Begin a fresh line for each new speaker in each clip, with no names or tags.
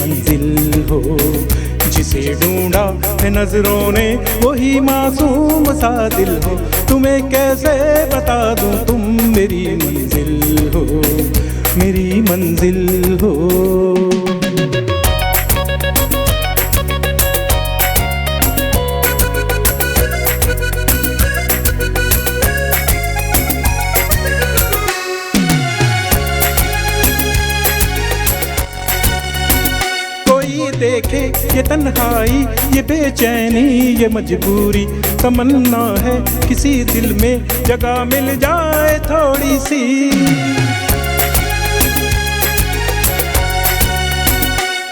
मंजिल हो। जिसे ढूंढा है नजरों ने वही मासूम सा दिल हो। तुम्हें कैसे बता दूं तुम मेरी मंजिल हो, मेरी मंजिल हो। देखे ये तन्हाई, ये बेचैनी, ये मजबूरी, तमन्ना है किसी दिल में जगह मिल जाए थोड़ी सी।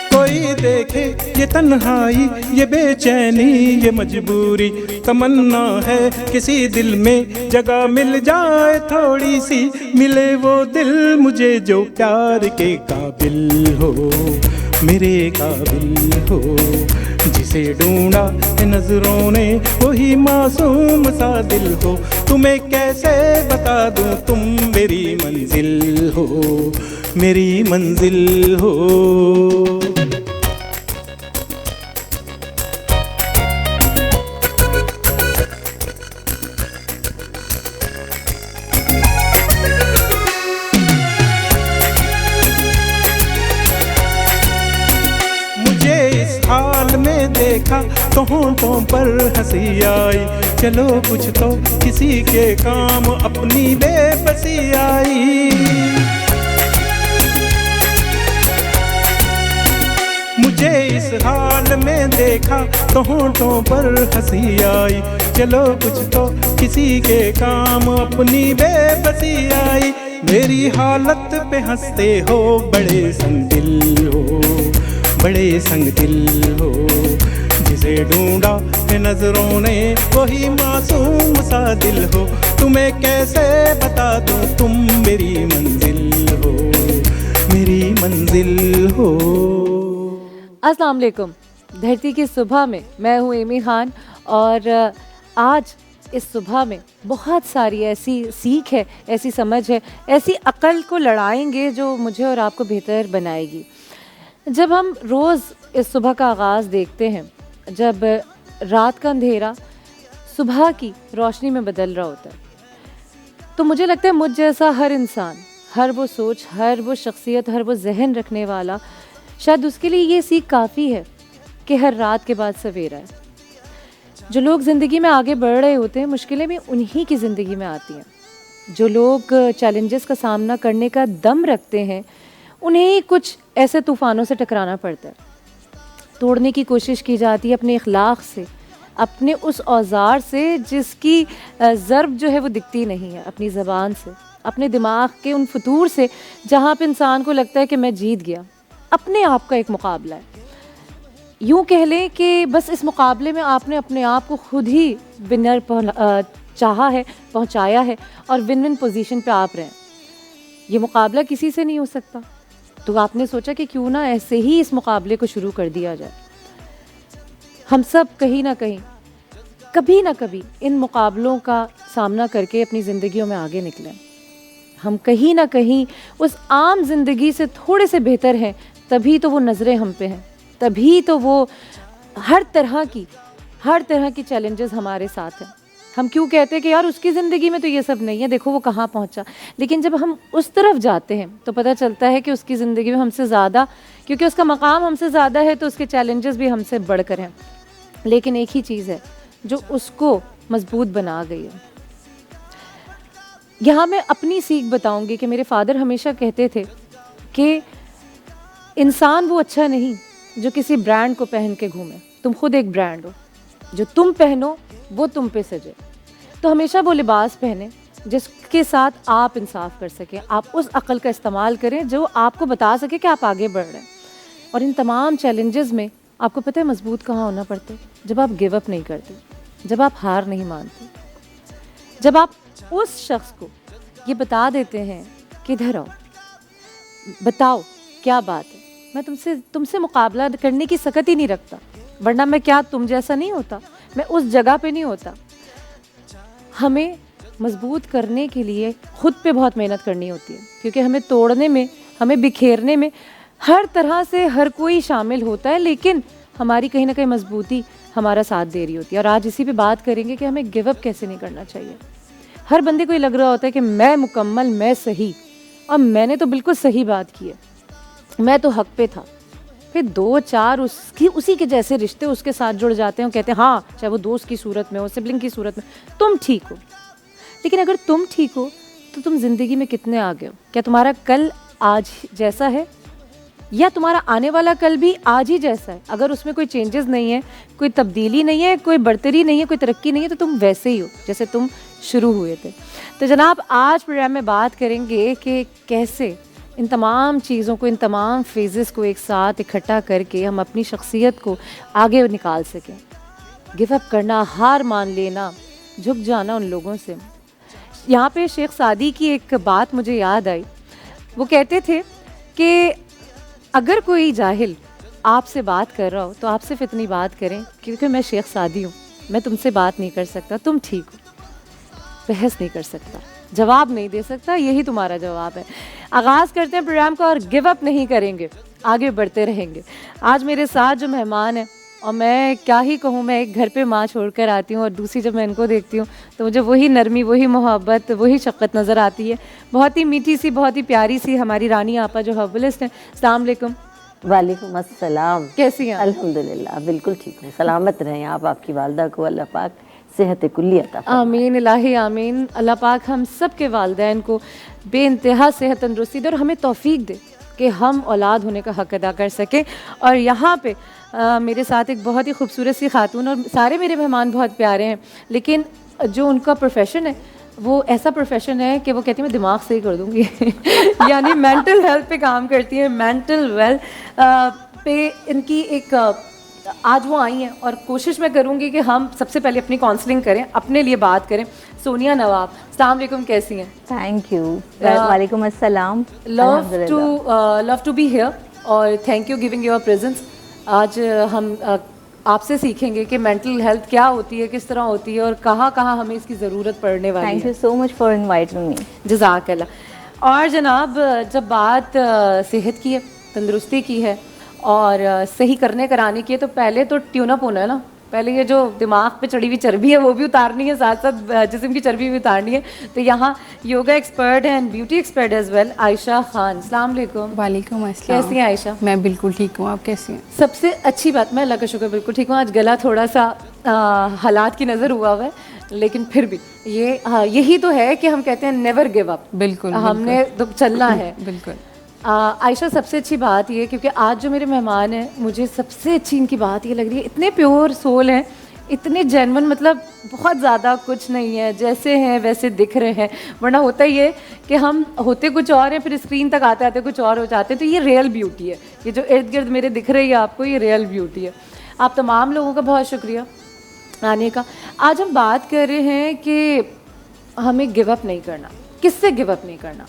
कोई देखे ये तन्हाई, ये बेचैनी, ये मजबूरी, तमन्ना है किसी दिल में जगह मिल जाए थोड़ी सी। मिले वो दिल मुझे जो प्यार के काबिल हो, मेरे काबिल हो। जिसे ढूंढा है नजरों ने वही मासूम सा दिल हो। तुम्हें कैसे बता दूं तुम मेरी मंजिल हो, मेरी मंजिल हो। हाल में देखा तो होंठों पर हंसी आई। चलो कुछ तो किसी के काम अपनी बेबसी आई। मुझे इस हाल में देखा तो होंठों पर हंसी आई। चलो कुछ तो किसी के काम अपनी बेबसी आई। मेरी हालत पे हंसते हो बड़े संदिल हो, बड़े संग दिल हो। जिसे ढूंढा है नजरों ने वही मासूम सा दिल हो। तुम्हें कैसे बता दूं तुम मेरी मंजिल हो, मेरी मंजिल हो।
अस्सलाम वालेकुम। धरती की सुबह में मैं हूँ एमी खान और आज इस सुबह में बहुत सारी ऐसी सीख है, ऐसी समझ है, ऐसी अक्ल को लड़ाएंगे जो मुझे और आपको बेहतर बनाएगी। जब हम रोज़ इस सुबह का आगाज़ देखते हैं, जब रात का अंधेरा सुबह की रोशनी में बदल रहा होता है, तो मुझे लगता है मुझ जैसा हर इंसान, हर वो सोच, हर वो शख्सियत, हर वो जहन रखने वाला, शायद उसके लिए ये सीख काफ़ी है कि हर रात के बाद सवेरा है। जो लोग ज़िंदगी में आगे बढ़ रहे होते हैं, मुश्किलें भी उन्हीं की ज़िंदगी में आती हैं। जो लोग चैलेंजेस का सामना करने का दम रखते हैं, उन्हें कुछ ऐसे तूफ़ानों से टकराना पड़ता है। तोड़ने की कोशिश की जाती है अपने इखलाक से, अपने उस औजार से जिसकी ज़र्ब जो है वो दिखती नहीं है, अपनी ज़बान से, अपने दिमाग के उन फतूर से जहाँ पे इंसान को लगता है कि मैं जीत गया। अपने आप का एक मुकाबला है। यूँ कह लें कि बस इस मुकाबले में आपने अपने आप को खुद ही विनर चाहा है, पहुँचाया है और विन विन पोजीशन पे आप रहें। ये मुकाबला किसी से नहीं हो सकता, तो आपने सोचा कि क्यों ना ऐसे ही इस मुकाबले को शुरू कर दिया जाए। हम सब कहीं ना कहीं, कभी ना कभी इन मुकाबलों का सामना करके अपनी ज़िंदगियों में आगे निकलें। हम कहीं ना कहीं उस आम जिंदगी से थोड़े से बेहतर हैं, तभी तो वो नज़रें हम पे हैं, तभी तो वो हर तरह की चैलेंजेस हमारे साथ हैं। हम क्यों कहते हैं कि यार उसकी ज़िंदगी में तो ये सब नहीं है, देखो वो कहाँ पहुँचा। लेकिन जब हम उस तरफ जाते हैं तो पता चलता है कि उसकी ज़िंदगी में हमसे ज़्यादा, क्योंकि उसका मकाम हमसे ज़्यादा है तो उसके चैलेंजेस भी हमसे बढ़कर हैं। लेकिन एक ही चीज़ है जो उसको मजबूत बना गई है। यहाँ मैं अपनी सीख बताऊंगी कि मेरे फादर हमेशा कहते थे कि इंसान वो अच्छा नहीं जो किसी ब्रांड को पहन के घूमे, तुम खुद एक ब्रांड हो, जो तुम पहनो वो तुम पे सजे। तो हमेशा वो लिबास पहने जिसके साथ आप इंसाफ कर सकें, आप उस अक्ल का इस्तेमाल करें जो आपको बता सके कि आप आगे बढ़ रहे हैं। और इन तमाम चैलेंजेस में आपको पता है मजबूत कहाँ होना पड़ता है? जब आप गिव अप नहीं करते, जब आप हार नहीं मानते, जब आप उस शख्स को ये बता देते हैं कि इधर आओ, बताओ क्या बात है, मैं तुमसे मुकाबला करने की सकत ही नहीं रखता, वरना मैं क्या तुम जैसा नहीं होता, मैं उस जगह पे नहीं होता। हमें मजबूत करने के लिए खुद पे बहुत मेहनत करनी होती है, क्योंकि हमें तोड़ने में, हमें बिखेरने में हर तरह से हर कोई शामिल होता है, लेकिन हमारी कहीं ना कहीं मजबूती हमारा साथ दे रही होती है। और आज इसी पे बात करेंगे कि हमें गिव अप कैसे नहीं करना चाहिए। हर बंदे को ये लग रहा होता है कि मैं मुकम्मल, मैं सही, और मैंने तो बिल्कुल सही बात की है, मैं तो हक पे था। फिर 2-4 उसी के जैसे रिश्ते उसके साथ जुड़ जाते हैं और कहते हैं हाँ, चाहे वो दोस्त की सूरत में हो, सिबलिंग की सूरत में, तुम ठीक हो। लेकिन अगर तुम ठीक हो तो तुम ज़िंदगी में कितने आगे हो? क्या तुम्हारा कल आज जैसा है, या तुम्हारा आने वाला कल भी आज ही जैसा है? अगर उसमें कोई चेंजेस नहीं है, कोई तब्दीली नहीं है, कोई बढ़तरी नहीं है, कोई तरक्की नहीं है, तो तुम वैसे ही हो जैसे तुम शुरू हुए थे। तो जनाब, आज प्रोग्राम में बात करेंगे कि कैसे इन तमाम चीज़ों को, इन तमाम फेजेस को एक साथ इकट्ठा करके हम अपनी शख्सियत को आगे निकाल सकें। गिव अप करना, हार मान लेना, झुक जाना उन लोगों से। यहाँ पे शेख सादी की एक बात मुझे याद आई। वो कहते थे कि अगर कोई जाहिल आपसे बात कर रहा हो तो आप सिर्फ इतनी बात करें, क्योंकि मैं शेख सादी हूँ, मैं तुमसे बात नहीं कर सकता, तुम ठीक हो। बहस नहीं कर सकता, जवाब नहीं दे सकता, यही तुम्हारा जवाब है। आगाज़ करते हैं प्रोग्राम का और गिव अप नहीं करेंगे, आगे बढ़ते रहेंगे। आज मेरे साथ जो मेहमान हैं, और मैं क्या ही कहूँ, मैं एक घर पे माँ छोड़कर आती हूँ और दूसरी जब मैं इनको देखती हूँ तो मुझे वही नरमी, वही मोहब्बत, वही शफ़क़त नज़र आती है। बहुत ही मीठी सी, बहुत ही प्यारी सी हमारी रानी आपा जो हर्बलिस्ट हैं। अस्सलाम वालेकुम।
वालेकुम अस्सलाम।
कैसी हैं?
अल्हम्दुलिल्लाह, बिल्कुल ठीक हूँ। सलामत रहें आप, आपकी वालदा को अल्लाह पाक सेहत कुल्ली अता फरमाए।
आमीन इलाही आमीन। अल्लाह पाक हम सब के वालिदैन को बेइंतहा सेहत तंदुरुस्ती दे और हमें तौफीक दे कि हम औलाद होने का हक अदा कर सकें। और यहाँ पे मेरे साथ एक बहुत ही खूबसूरत सी खातून, और सारे मेरे मेहमान बहुत प्यारे हैं, लेकिन जो उनका प्रोफेशन है वो ऐसा प्रोफेशन है कि वो कहती है मैं दिमाग से ही कर दूँगी यानी मेंटल हेल्थ पे काम करती है। मेंटल वेल्थ पे इनकी एक आज वो आई हैं और कोशिश मैं करूँगी कि हम सबसे पहले अपनी काउंसलिंग करें, अपने लिए बात करें। सोनिया नवाब, अस्सलाम वालेकुम, कैसी हैं?
Thank you. वालेकुम अस्सलाम।
लव टू बी हियर और thank you giving your presence. आज हम आपसे सीखेंगे कि मेंटल हेल्थ क्या होती है, किस तरह होती है और कहाँ कहाँ हमें इसकी ज़रूरत पड़ने वाली है।
Thank you so much for inviting me.
जज़ाकल्लाह। और जनाब, जब बात सेहत की है, तंदुरुस्ती की है और सही करने कराने की है, तो पहले तो ट्यून अप होना है ना। पहले ये जो दिमाग पे चढ़ी हुई चर्बी है वो भी उतारनी है, साथ साथ जिस्म की चर्बी भी उतारनी है। तो यहाँ योगा एक्सपर्ट है and beauty expert as well, Ayesha Khan. अस्सलाम वालेकुम।
वालेकुम अस्सलाम।
कैसी हैं आयशा?
मैं बिल्कुल ठीक हूँ, आप कैसी हैं?
सबसे अच्छी बात, मैं अल्लाह का शुक्र बिल्कुल ठीक हूँ। आज गला थोड़ा सा हालात की नज़र हुआ हुआ है, लेकिन फिर भी ये यही तो है कि हम कहते हैं नेवर गिव अप।
बिल्कुल,
हमने तो चलना है।
बिल्कुल।
आयशा, सबसे अच्छी बात ये, क्योंकि आज जो मेरे मेहमान हैं, मुझे सबसे अच्छी इनकी बात ये लग रही है, इतने प्योर सोल हैं, इतने जेन्युइन, मतलब बहुत ज़्यादा कुछ नहीं है, जैसे हैं वैसे दिख रहे हैं। वरना होता ही है कि हम होते कुछ और हैं, फिर स्क्रीन तक आते आते कुछ और हो जाते हैं। तो ये रियल ब्यूटी है, ये जो इर्द गिर्द मेरे दिख रही है आपको, ये रियल ब्यूटी है। आप तमाम लोगों का बहुत शुक्रिया आने का। आज हम बात कर रहे हैं कि हमें गिव अप नहीं करना। किससे गिव अप नहीं करना,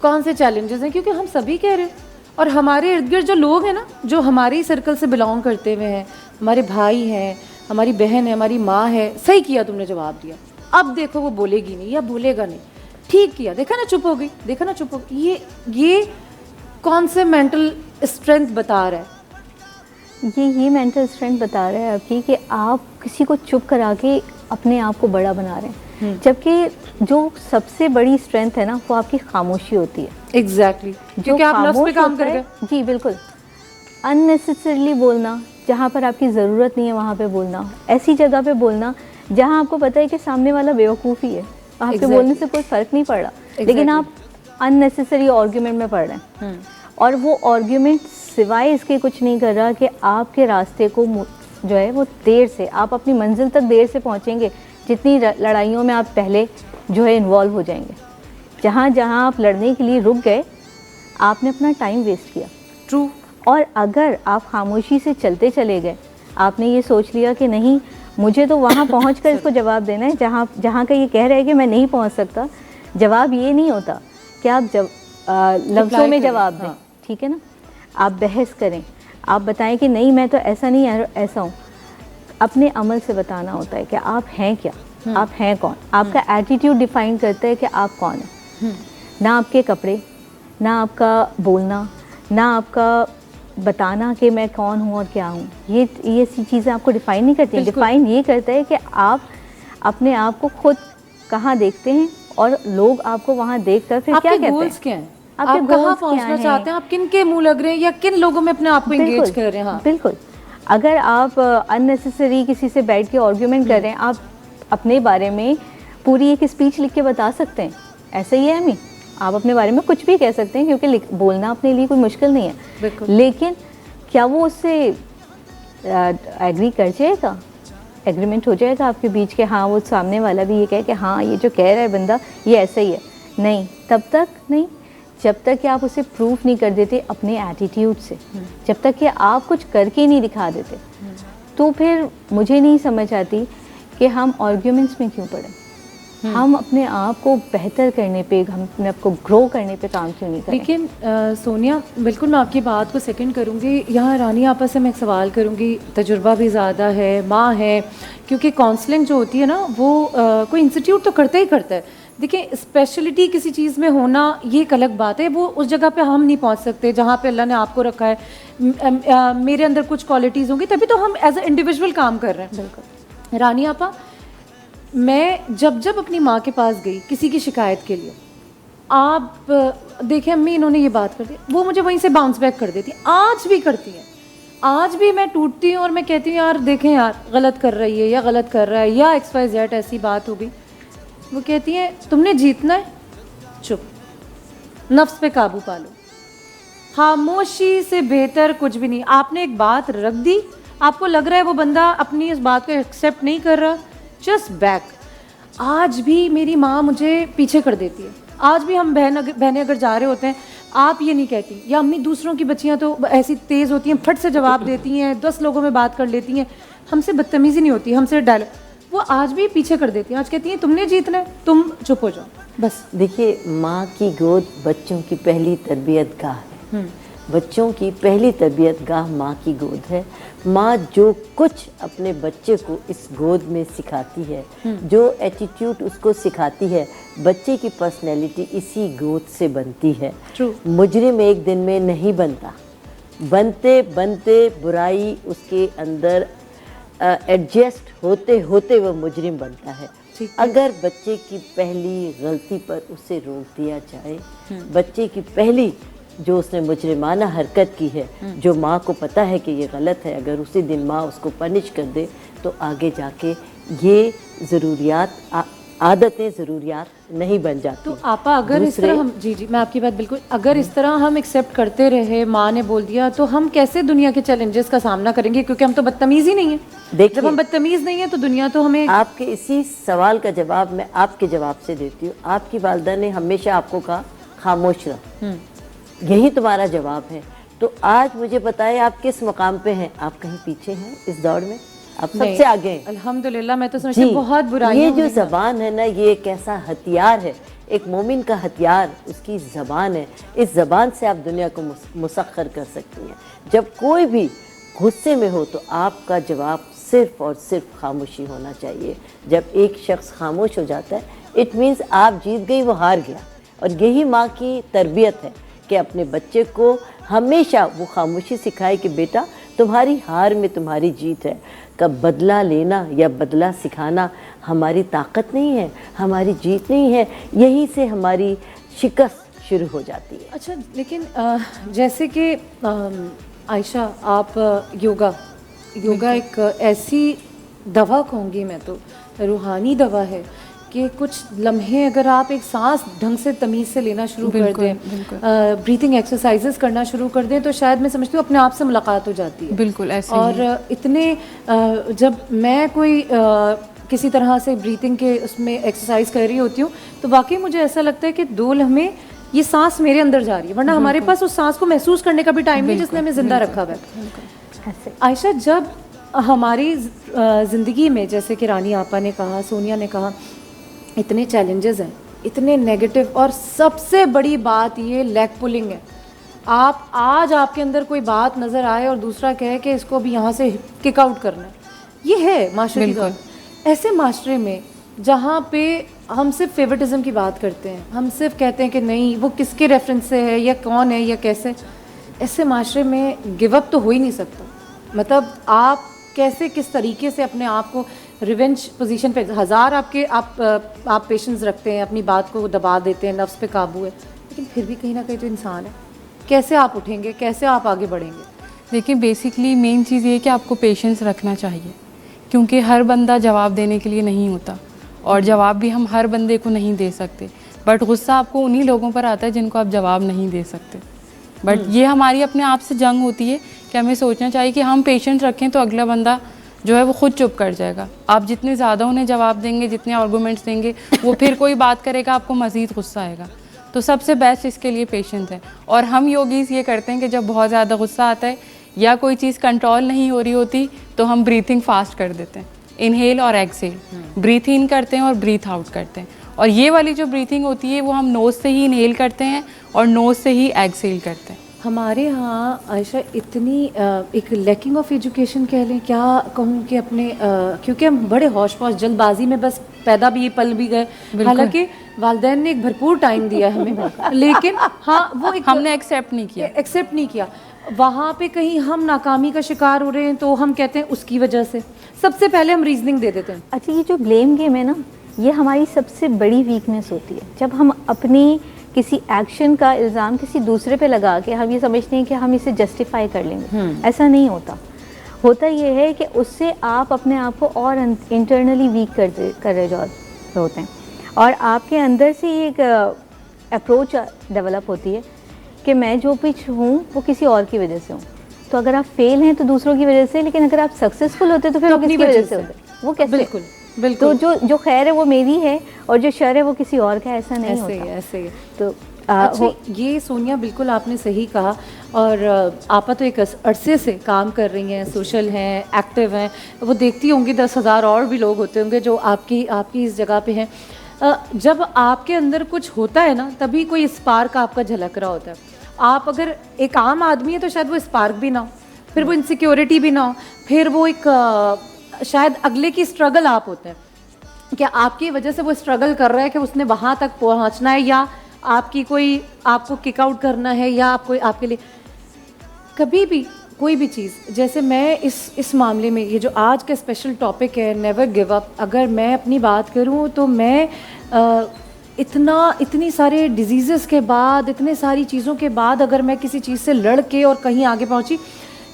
कौन से चैलेंजेस हैं, क्योंकि हम सभी कह रहे हैं और हमारे इर्द गिर्द जो लोग हैं ना, जो हमारे ही सर्कल से बिलोंग करते हुए हैं, हमारे भाई हैं, हमारी बहन है, हमारी माँ है, सही किया तुमने जवाब दिया, अब देखो वो बोलेगी नहीं या बोलेगा नहीं, ठीक किया, देखा ना चुप हो गई, देखा ना चुप हो गई। ये कौन से मेंटल स्ट्रेंथ बता रहा है?
ये मेंटल स्ट्रेंथ बता रहा है आपकी कि आप किसी को चुप करा के अपने आप को बड़ा बना रहे हैं, जबकि जो सबसे बड़ी स्ट्रेंथ है ना वो आपकी खामोशी होती है।
एग्जैक्टली, क्योंकि आप नफ्स पे काम कर रहे हैं।
जी बिल्कुल। अननेसेसरीली बोलना, जहाँ पर आपकी ज़रूरत नहीं है वहाँ पे बोलना, ऐसी जगह पे बोलना जहाँ आपको पता है कि सामने वाला बेवकूफ़ ही है, आपके बोलने से कोई फ़र्क नहीं पड़ रहा, लेकिन आप अननेसेसरी आर्ग्यूमेंट में पड़ रहे हैं। और वो आर्ग्यूमेंट सिवाय इसके कुछ नहीं कर रहा कि आपके रास्ते को जो है वो देर से, आप अपनी मंजिल तक देर से पहुँचेंगे, जितनी लड़ाइयों में आप पहले जो है इन्वॉल्व हो जाएंगे। जहाँ जहाँ आप लड़ने के लिए रुक गए, आपने अपना टाइम वेस्ट किया।
ट्रू।
और अगर आप खामोशी से चलते चले गए, आपने ये सोच लिया कि नहीं मुझे तो वहाँ पहुँचकर इसको जवाब देना है जहाँ का ये कह रहा है कि मैं नहीं पहुँच सकता। जवाब ये नहीं होता कि आप लफ्ज़ों में जवाब दें, ठीक है ना, आप बहस करें, आप बताएं कि नहीं मैं तो ऐसा नहीं ऐसा हूँ। अपने अमल से बताना होता है कि आप हैं क्या, आप हैं कौन। आपका एटीट्यूड डिफाइन करता है कि आप कौन हैं, ना आपके कपड़े, ना आपका बोलना, ना आपका बताना कि मैं कौन हूँ और क्या हूँ, ये सी चीज़ें आपको डिफ़ाइन नहीं करती हैं।
बिल्कुल।
डिफ़ाइन ये करता है कि आप अपने आप को खुद कहाँ देखते हैं और लोग आपको वहाँ देख कर फिर क्या
आपके
कहते
गोल्स
हैं।
क्या हैं?
आपके
आप कहाँ
goals क्या
पहुंचना
हैं?
चाहते हैं? आप किन के मुंह लग रहे हैं या किन लोगों में अपने आप को एंगेज कर रहे हैं? हाँ।
बिल्कुल। अगर आप अननेसेसरी किसी से बैठ के आर्ग्यूमेंट कर रहे हैं, आप अपने बारे में पूरी एक स्पीच लिख के बता सकते हैं। ऐसा ही है अम्मी, आप अपने बारे में कुछ भी कह सकते हैं क्योंकि बोलना अपने लिए कोई मुश्किल नहीं है।
बिल्कुल।
लेकिन क्या वो उससे एग्री कर जाएगा, एग्रीमेंट हो जाएगा आपके बीच के, हाँ वो सामने वाला भी ये कहे कि हाँ ये जो कह रहा है बंदा ये ऐसा ही है? नहीं, तब तक नहीं, जब तक कि आप उसे प्रूफ नहीं कर देते अपने एटीट्यूड से, जब तक कि आप कुछ करके नहीं दिखा देते, तो फिर मुझे नहीं समझ आती कि हम आर्ग्यूमेंट्स में क्यों पड़े। हम अपने आप को बेहतर करने पे, हम अपने आप को ग्रो करने पे काम क्यों नहीं करें।
लेकिन सोनिया, बिल्कुल मैं आपकी बात को सेकंड करूंगी। यहाँ रानी आपा से मैं एक सवाल करूंगी, तजुर्बा भी ज़्यादा है, माँ है, क्योंकि काउंसलिंग जो होती है ना वो कोई इंस्टीट्यूट तो करता ही करता है। देखिए, स्पेशलिटी किसी चीज़ में होना ये एक अलग बात है, वो उस जगह पे हम नहीं पहुंच सकते जहाँ पे अल्लाह ने आपको रखा है। मेरे अंदर कुछ क्वालिटीज़ होंगी तभी तो हम एज ए इंडिविजुअल काम कर रहे हैं। बिल्कुल रानी आपा, मैं जब अपनी माँ के पास गई किसी की शिकायत के लिए, आप देखें अम्मी इन्होंने ये बात कर दी, वो मुझे वहीं से बाउंस बैक कर देती, आज भी करती हैं। आज भी मैं टूटती हूँ और मैं कहती हूँ यार देखें यार गलत कर रही है या गलत कर रहा है या XYZ ऐसी बात हो गई। वो कहती हैं तुमने जीतना है, चुप, नफ्स पे काबू पा लो, खामोशी से बेहतर कुछ भी नहीं। आपने एक बात रख दी, आपको लग रहा है वो बंदा अपनी इस बात को एक्सेप्ट नहीं कर रहा, जस्ट बैक। आज भी मेरी माँ मुझे पीछे कर देती है। आज भी हम बहनें अगर जा रहे होते हैं, आप ये नहीं कहती, या अम्मी दूसरों की बच्चियाँ तो ऐसी तेज़ होती हैं, फट से जवाब देती हैं, 10 लोगों में बात कर लेती हैं, हमसे बदतमीज़ी नहीं होती, हमसे डायलॉग, वो आज भी पीछे कर देती हैं। आज कहती हैं तुमने जीतना है, तुम चुप हो जाओ बस।
देखिए, माँ की गोद बच्चों की पहली तरबियत गाह है। बच्चों की पहली तरबियत गाह माँ की गोद है। माँ जो कुछ अपने बच्चे को इस गोद में सिखाती है, जो एटीट्यूड उसको सिखाती है, बच्चे की पर्सनैलिटी इसी गोद से बनती है। मुजरिम एक दिन में नहीं बनता, बनते बनते बुराई उसके अंदर एडजस्ट होते होते वह मुजरिम बनता है। अगर बच्चे की पहली गलती पर उसे रोक दिया जाए, बच्चे की पहली जो उसने मुजरिमाना हरकत की है, जो माँ को पता है कि ये गलत है, अगर उसी दिन माँ उसको पनिश कर दे तो आगे जाके ये ज़रूरियात आदतें ज़रूरियात नहीं बन जाती।
तो आपा अगर इस तरह हम, जी मैं आपकी बात बिल्कुल, अगर इस तरह हम एक्सेप्ट करते रहे, माँ ने बोल दिया, तो हम कैसे दुनिया के चैलेंजेस का सामना करेंगे? क्योंकि हम तो बदतमीज़ ही नहीं है। जब हम बदतमीज़ नहीं है तो दुनिया तो हमें।
आपके इसी सवाल का जवाब मैं आपके जवाब से देती हूँ। आपकी वालिदा ने हमेशा आपको कहा खामोश रहो, यही तुम्हारा जवाब है। तो आज मुझे बताएं आप किस मुकाम पे हैं? आप कहीं पीछे हैं इस दौड़ में? आप सबसे आगे हैं
अल्हम्दुलिल्लाह। मैं तो समझती हूँ बहुत बुराई।
ये जो ज़बान है ना, ये एक ऐसा हथियार है, एक मोमिन का हथियार उसकी ज़बान है। इस ज़बान से आप दुनिया को मुसख्खर कर सकती हैं। जब कोई भी गुस्से में हो तो आपका जवाब सिर्फ़ और सिर्फ खामोशी होना चाहिए। जब एक शख्स खामोश हो जाता है, इट मीन्स आप जीत गई, वो हार गया। और यही माँ की तरबियत है कि अपने बच्चे को हमेशा वो खामोशी सिखाए कि बेटा तुम्हारी हार में तुम्हारी जीत है। कब बदला लेना या बदला सिखाना हमारी ताकत नहीं है, हमारी जीत नहीं है, यहीं से हमारी शिकस्त शुरू हो जाती है।
अच्छा, लेकिन जैसे कि आयशा, आप योगा एक ऐसी दवा कहूँगी मैं तो, रूहानी दवा है कि कुछ लम्हे अगर आप एक सांस ढंग से तमीज़ से लेना शुरू कर दें, ब्रीथिंग एक्सरसाइजेस करना शुरू कर दें, तो शायद मैं समझती हूँ अपने आप से मुलाकात हो जाती है।
बिल्कुल ऐसे
और इतने जब मैं कोई किसी तरह से ब्रीथिंग के उसमें एक्सरसाइज कर रही होती हूँ तो वाकई मुझे ऐसा लगता है कि 2 लम्हे ये सांस मेरे अंदर जा रही है, वरना हमारे पास उस सांस को महसूस करने का भी टाइम नहीं जिसने हमें ज़िंदा रखा हुआ है। आयशा, जब हमारी ज़िंदगी में, जैसे कि रानी आपा ने कहा, सोनिया ने कहा, इतने चैलेंजेस हैं, इतने नेगेटिव, और सबसे बड़ी बात ये लेग पुलिंग है। आप आज आपके अंदर कोई बात नज़र आए और दूसरा कहे कि इसको अभी यहाँ से किक आउट करना है, ये है माशरे की दौड़। ऐसे माशरे में जहाँ पे हम सिर्फ फेवरेटिज्म की बात करते हैं, हम सिर्फ कहते हैं कि नहीं वो किसके रेफरेंस से है या कौन है या कैसे, ऐसे माशरे में गिव अप तो हो ही नहीं सकता। मतलब आप कैसे किस तरीके से अपने आप को रिवेंज पोजीशन पे, हज़ार आपके आप पेशेंस रखते हैं, अपनी बात को दबा देते हैं, नफ्स पे काबू है, लेकिन फिर भी कहीं ना कहीं तो इंसान है। कैसे आप उठेंगे, कैसे आप आगे बढ़ेंगे?
देखिए बेसिकली मेन चीज़ ये है कि आपको पेशेंस रखना चाहिए, क्योंकि हर बंदा जवाब देने के लिए नहीं होता और जवाब भी हम हर बंदे को नहीं दे सकते। बट गुस्सा आपको उन्हीं लोगों पर आता है जिनको आप जवाब नहीं दे सकते। बट ये हमारी अपने आप से जंग होती है कि हमें सोचना चाहिए कि हम पेशेंस रखें तो अगला बंदा जो है वो खुद चुप कर जाएगा। आप जितने ज़्यादा उन्हें जवाब देंगे, जितने आर्गूमेंट्स देंगे, वो फिर कोई बात करेगा, आपको मज़ीद गुस्सा आएगा। तो सबसे बेस्ट इसके लिए पेशेंस है। और हम योगीज़ ये करते हैं कि जब बहुत ज़्यादा गुस्सा आता है या कोई चीज़ कंट्रोल नहीं हो रही होती तो हम ब्रीथिंग फास्ट कर देते हैं, इनहेल और एक्सहेल, ब्रीथ इन करते हैं और ब्रीथ आउट करते हैं। और ये वाली जो ब्रीथिंग होती है वो हम नोज़ से ही इनहेल करते हैं और नोज़ से ही एक्सहेल करते हैं।
हमारे यहाँ आयशा इतनी एक लैकिंग ऑफ एजुकेशन कह लें, क्या कहूँ कि अपने क्योंकि हम बड़े हौश पौश जल्दबाजी में बस पैदा भी पल भी गए, हालांकि वालिदैन ने एक भरपूर टाइम दिया हमें, लेकिन हाँ वो एक
हमने एक्सेप्ट नहीं किया।
वहाँ पे कहीं हम नाकामी का शिकार हो रहे हैं तो हम कहते हैं उसकी वजह से, सबसे पहले हम रीजनिंग दे देते हैं।
अच्छा, ये जो ब्लेम गेम है ना, ये हमारी सबसे बड़ी वीकनेस होती है। जब हम अपनी किसी एक्शन का इल्ज़ाम किसी दूसरे पे लगा के हम ये समझते हैं कि हम इसे जस्टिफाई कर लेंगे, ऐसा नहीं होता। होता ये है कि उससे आप अपने आप को और इंटरनली वीक कर रहे होते हैं और आपके अंदर से एक अप्रोच डेवलप होती है कि मैं जो कुछ हूँ वो किसी और की वजह से हूँ। तो अगर आप फेल हैं तो दूसरों की वजह से, लेकिन अगर आप सक्सेसफुल होते तो फिर वो किसकी वजह से होते? वो कैसे?
बिल्कुल।
तो जो खैर है वो मेरी है और जो शर है वो किसी और का, ऐसा नहीं होता।
ऐसे ही।
तो
अच्छा, ये सोनिया बिल्कुल आपने सही कहा। और आपा तो एक अरसे से काम कर रही हैं, सोशल हैं, एक्टिव हैं, वो देखती होंगी 10,000 और भी लोग होते होंगे जो आपकी इस जगह पे हैं। जब आपके अंदर कुछ होता है ना, तभी कोई स्पार्क आपका झलक रहा होता है। आप अगर एक आम आदमी है तो शायद वो स्पार्क भी ना हो, फिर वो इनसिक्योरिटी भी ना हो, फिर वो एक शायद अगले की स्ट्रगल आप होते हैं कि आपकी वजह से वो स्ट्रगल कर रहा है कि उसने वहाँ तक पहुँचना है, या आपको किक आउट करना है, या आपके लिए कभी भी कोई भी चीज़। जैसे मैं इस मामले में, ये जो आज का स्पेशल टॉपिक है नेवर गिव अप, अगर मैं अपनी बात करूं तो मैं इतनी सारे डिजीज़ेस के बाद, इतने सारी चीज़ों के बाद अगर मैं किसी चीज़ से लड़ के और कहीं आगे पहुंची,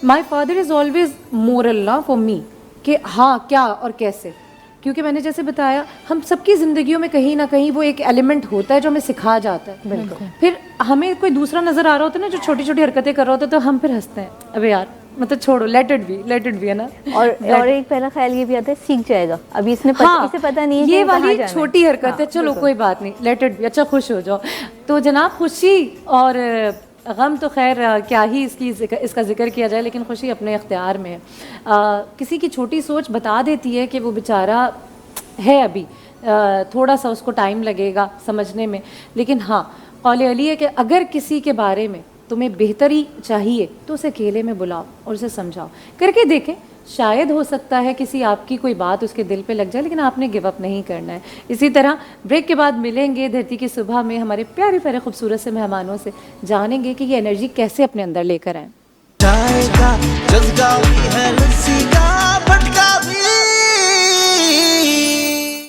my father is always moral ना फॉर मी कि हाँ क्या और कैसे। क्योंकि मैंने जैसे बताया, हम सबकी ज़िंदगियों में कहीं ना कहीं वो एक एलिमेंट होता है जो हमें सिखा जाता है। बिल्कुल। फिर हमें कोई दूसरा नज़र आ रहा होता है ना, जो छोटी छोटी हरकतें कर रहा होता है, तो हम फिर हंसते हैं, अबे यार मतलब छोड़ो, लेट इट बी है ना। और
एक पहला ख्याल ये भी आता है, सीख जाएगा, अभी इसे पता नहीं है,
ये वाली छोटी हरकत है, चलो कोई बात नहीं, लेट इट बी, अच्छा खुश हो जाओ। तो जनाब, खुशी और गम तो खैर क्या ही इसका जिक्र किया जाए, लेकिन खुशी अपने इख्तियार में है। किसी की छोटी सोच बता देती है कि वो बेचारा है अभी थोड़ा सा उसको टाइम लगेगा समझने में, लेकिन हाँ कौले अली है कि अगर किसी के बारे में तुम्हें बेहतरी चाहिए तो उसे अकेले में बुलाओ और उसे समझाओ, करके देखें, शायद हो सकता है किसी आपकी कोई बात उसके दिल पे लग जाए, लेकिन आपने गिव अप नहीं करना है। इसी तरह ब्रेक के बाद मिलेंगे धरती की सुबह में हमारे प्यारे प्यारे खूबसूरत से मेहमानों से, जानेंगे कि ये एनर्जी कैसे अपने अंदर लेकर आएँ।